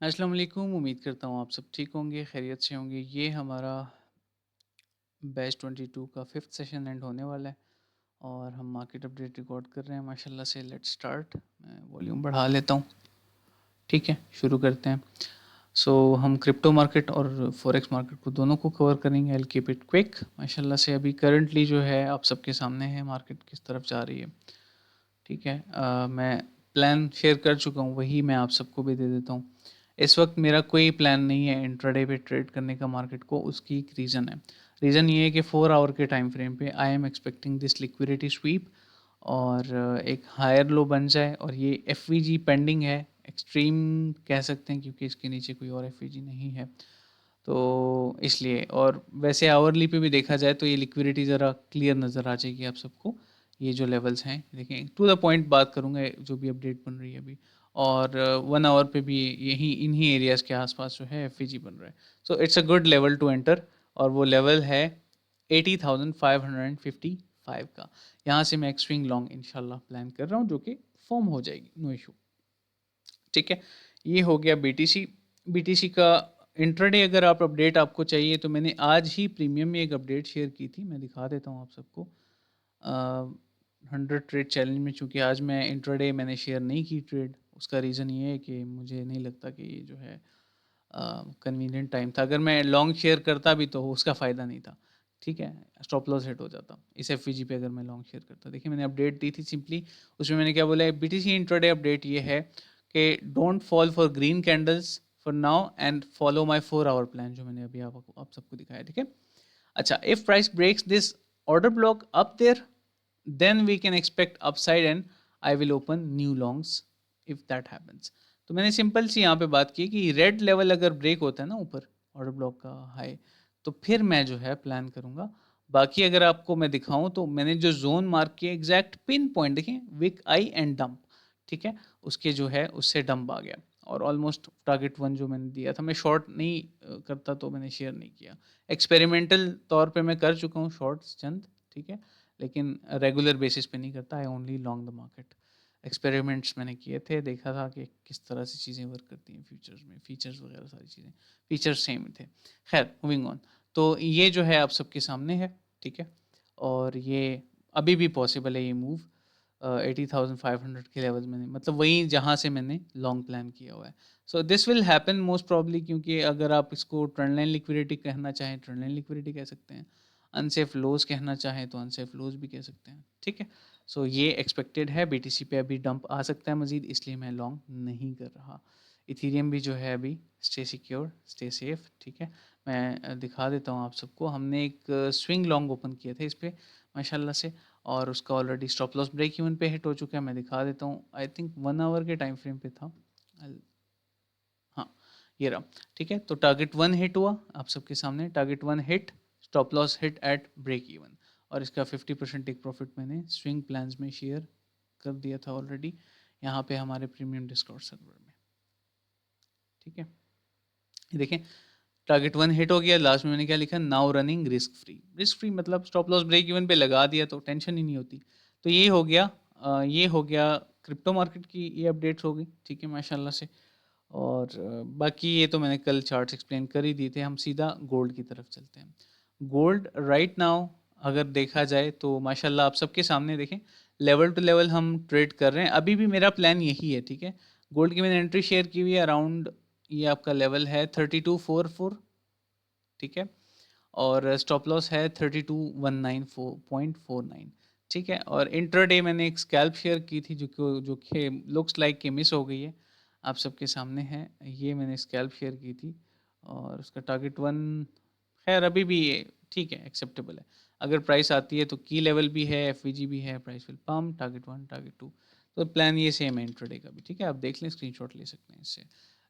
अस्सलाम वालेकुम। उम्मीद करता हूँ आप सब ठीक होंगे, खैरियत से होंगे। ये हमारा बैच 22 का 5th सेशन एंड होने वाला है और हम मार्केट अपडेट रिकॉर्ड कर रहे हैं माशाल्लाह से। Let's start. मैं वॉल्यूम बढ़ा लेता हूँ। ठीक है, शुरू करते हैं। हम क्रिप्टो मार्केट और फॉरेक्स मार्केट को दोनों को कवर करेंगे। I will keep it quick. माशाल्लाह से अभी करंटली जो है आप सबके सामने है मार्केट किस तरफ जा रही है। ठीक है, मैं प्लान शेयर कर चुका हूँ, वही मैं आप सबको भी दे देता हूँ। इस वक्त मेरा कोई प्लान नहीं है इंट्राडे पे ट्रेड करने का मार्केट को। उसकी एक रीज़न है। रीज़न ये है कि 4 आवर के टाइम फ्रेम पे I am expecting this liquidity SVEEP और एक हायर लो बन जाए। और ये एफ पेंडिंग है, एक्सट्रीम कह सकते हैं, क्योंकि इसके नीचे कोई और एफ नहीं है। तो इसलिए, और वैसे आवरली पे भी देखा जाए तो ये लिक्विडिटी ज़रा क्लियर नज़र आ जाएगी आप सबको। ये जो लेवल्स हैं देखें, टू द पॉइंट बात करूँगा जो भी अपडेट बन रही है अभी। और 1 आवर पे भी यही इन्हीं एरियाज़ के आसपास जो है एफ बन रहा है। So it's a good level to enter. और वो लेवल है 80,555 का। यहाँ से मैं एक स्विंग लॉन्ग इंशाल्लाह प्लान कर रहा हूँ, जो कि फॉर्म हो जाएगी, नो इशू। ठीक है, ये हो गया बीटीसी। बीटीसी का इंट्राडे अगर आप अपडेट आपको चाहिए तो मैंने आज ही प्रीमियम में एक अपडेट शेयर की थी, मैं दिखा देता हूँ आप सबको। 100 ट्रेड चैलेंज में चूँकि आज मैं इंट्राडे मैंने शेयर नहीं की ट्रेड, उसका रीज़न ये है कि मुझे नहीं लगता कि ये जो है कन्वीनियंट टाइम था। अगर मैं लॉन्ग शेयर करता भी तो उसका फ़ायदा नहीं था। ठीक है, स्टॉप लॉस हिट हो जाता इस एफवीजी पे अगर मैं लॉन्ग शेयर करता। देखिए, मैंने अपडेट दी थी सिंपली। उसमें मैंने क्या बोला है, बीटीसी इंट्राडे अपडेट ये है कि don't fall for green candles for now and follow my 4 hour plan, जो मैंने अभी आप सबको दिखाया। ठीक है, अच्छा, if price breaks this order block up there, then we can expect upside and I will open new longs if that happens। तो मैंने सिंपल सी यहाँ पे बात की कि रेड लेवल अगर ब्रेक होता है ना ऊपर ऑर्डर ब्लॉक का हाई, तो फिर मैं जो है प्लान करूँगा। बाकी अगर आपको मैं दिखाऊं तो मैंने जो जोन मार्क किया एग्जैक्ट पिन पॉइंट देखें, विक आई एंड डंप। ठीक है, उसके जो है उससे डंप आ गया और ऑलमोस्ट टारगेट 1 जो मैंने दिया था। मैं शॉर्ट नहीं करता तो मैंने शेयर नहीं किया। एक्सपेरिमेंटल तौर पे मैं कर चुका हूँ शॉर्ट्स चंद। ठीक है, लेकिन रेगुलर बेसिस पे नहीं करता। I only long the market. Experiments मैंने किए थे, देखा था कि किस तरह से चीज़ें वर्क करती हैं फ्यूचर्स में, फीचर्स वगैरह सारी चीज़ें, फीचर्स सेम थे। खैर, मूविंग ऑन। तो ये जो है आप सबके सामने है। ठीक है, और ये अभी भी पॉसिबल है ये मूव 80,500 के लेवल में, मतलब वही जहाँ से मैंने लॉन्ग प्लान किया हुआ है। So this will happen most probably, क्योंकि अगर आप इसको ट्रेंड लाइन लिक्विडिटी कहना चाहें, ट्रेंड लाइन लिक्विडिटी कह सकते हैं। अनसेफ लोज कहना चाहें तो अनसेफ लोज भी कह सकते हैं। ठीक है, सो ये एक्सपेक्टेड है। बीटीसी पे अभी डंप आ सकता है मजीद, इसलिए मैं लॉन्ग नहीं कर रहा। इथेरियम भी जो है अभी स्टे सिक्योर, स्टे सेफ। ठीक है, मैं दिखा देता हूँ आप सबको। हमने एक स्विंग लॉन्ग ओपन किए थे इस पर माशाल्लाह से, और उसका already stop loss break even पे हिट हो चुका है। मैं दिखा देता हूँ, आई थिंक 1 आवर के टाइम फ्रेम पे था। हाँ, ये रहा। ठीक है, तो टारगेट 1 हिट हुआ आप सबके सामने, target 1 hit, stop loss hit at break even. और इसका 50% टेक प्रॉफिट मैंने स्विंग प्लान्स में शेयर कर दिया था ऑलरेडी, यहाँ पे हमारे प्रीमियम डिस्कॉर्ड सर्वर में। ठीक है, ये देखें, टारगेट 1 हिट हो गया। लास्ट में मैंने क्या लिखा, now running risk free. Risk free मतलब स्टॉप लॉस ब्रेक इवन पे लगा दिया तो टेंशन ही नहीं होती। तो ये हो गया, ये हो गया क्रिप्टो मार्केट की ये अपडेट्स हो गई। ठीक है, माशाल्लाह से। और बाकी ये तो मैंने कल चार्ट्स एक्सप्लेन कर ही दिए थे। हम सीधा गोल्ड की तरफ चलते हैं। गोल्ड राइट नाउ अगर देखा जाए तो माशाल्लाह आप सबके सामने देखें, लेवल टू लेवल हम ट्रेड कर रहे हैं। अभी भी मेरा प्लान यही है। ठीक है, गोल्ड की मैंने एंट्री शेयर की हुई है अराउंड, ये आपका लेवल है 3244। ठीक है, और स्टॉप लॉस है 32,194.49। ठीक है, और इंट्राडे मैंने एक स्कैल्प शेयर की थी जो कि लुक्स लाइक कि मिस हो गई है, आप सबके सामने है। ये मैंने स्कैल्प शेयर की थी और उसका टारगेट 1, खैर अभी भी ये ठीक है, एक्सेप्टेबल है। अगर प्राइस आती है तो की लेवल भी है, एफ भी है, price will pump, target 1, target 2। तो प्लान ये सेम है इंट्राडे का भी। ठीक है, आप देख लें, स्क्रीनशॉट ले सकते हैं इससे।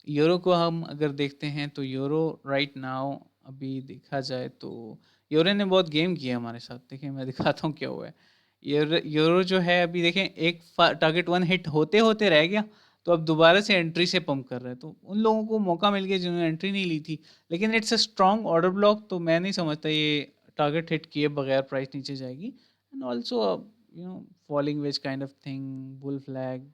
यूरो को हम अगर देखते हैं तो यूरो राइट नाउ अभी देखा जाए तो यूरो ने बहुत गेम किया हमारे साथ। देखिए, मैं दिखाता हूँ क्या हुआ है। यूरो जो है अभी देखें, एक टारगेट 1 हिट होते होते रह गया, तो अब दोबारा से एंट्री से पंप कर रहे हैं। तो उन लोगों को मौका मिल गया जिन्होंने एंट्री नहीं ली थी। लेकिन it's a strong order block, तो मैं नहीं समझता ये टारगेट हिट किए बगैर प्राइस नीचे जाएगी। And also falling veg kind of thing, bull flag,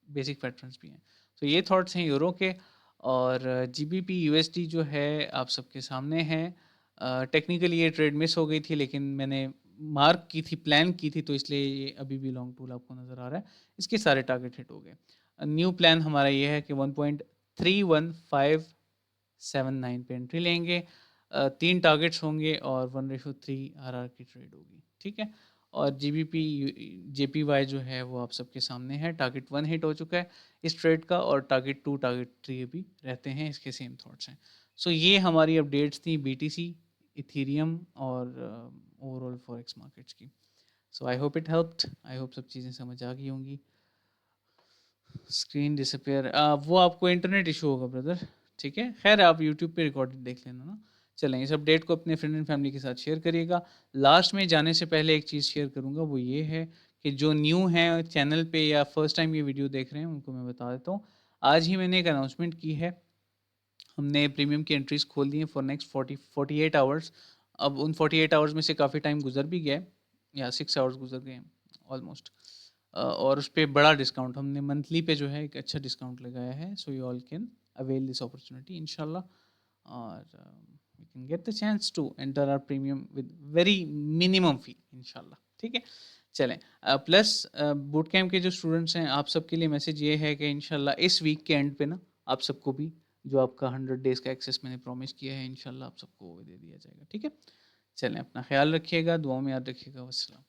basic patterns भी हैं। तो ये थॉट्स हैं यूरो के। और जीबीपी यूएसडी जो है आप सबके सामने है। टेक्निकली ये ट्रेड मिस हो गई थी, लेकिन मैंने मार्क की थी, प्लान की थी, तो इसलिए ये अभी भी लॉन्ग टूल आपको नज़र आ रहा है। इसके सारे टारगेट हिट हो गए। न्यू प्लान हमारा ये है कि 1.31579 पे एंट्री लेंगे। 3 टारगेट्स होंगे और 1:3 आरआर की ट्रेड होगी, ठीक है? और जीबीपी जेपीवाई जो है वो आप सबके सामने है। टारगेट 1 हिट हो चुका है इस ट्रेड का, और टारगेट 2, टारगेट 3 अभी रहते हैं, इसके सेम थॉट्स हैं। सो ये हमारी अपडेट्स थी बीटीसी, इथेरियम और ओवरऑल फॉरेक्स मार्केट्स की। So I hope it helped, I hope सब चीज़ें समझ आ गई होंगी। स्क्रीन डिसअपियर, वो आपको इंटरनेट इशू होगा ब्रदर, ठीक है? खैर आप यूट्यूब पे रिकॉर्डेड देख लेना ना। चलें, इस अपडेट को अपने फ्रेंड एंड फैमिली के साथ शेयर करिएगा। लास्ट में जाने से पहले एक चीज़ शेयर करूँगा, वो ये है कि जो न्यू हैं चैनल पे या फर्स्ट टाइम ये वीडियो देख रहे हैं, उनको मैं बता देता हूँ। आज ही मैंने एक अनाउंसमेंट की है। हमने प्रीमियम की एंट्रीज़ खोल दी हैं फॉर नेक्स्ट 48 आवर्स। अब उन 48 आवर्स में से काफ़ी टाइम गुज़र भी गया है, या 6 आवर्स गुज़र गए हैं ऑलमोस्ट। और उस पे बड़ा डिस्काउंट हमने मंथली पे जो है एक अच्छा डिस्काउंट लगाया है। So you all can avail this opportunity इंशाल्लाह, और you can get the chance to enter our premium with very minimum fee इंशाल्लाह, ठीक है? चलें, प्लस बूट कैंप के जो स्टूडेंट्स हैं, आप सबके लिए मैसेज ये है कि इंशाल्लाह इस वीक के एंड पे ना आप सबको भी जो आपका 100 डेज़ का एक्सेस मैंने प्रॉमिस किया है, इंशाल्लाह आप सबको वो दे दिया जाएगा, ठीक है? चलें, अपना ख़्याल रखिएगा, दुआओं में याद रखिएगा। वस्सलाम।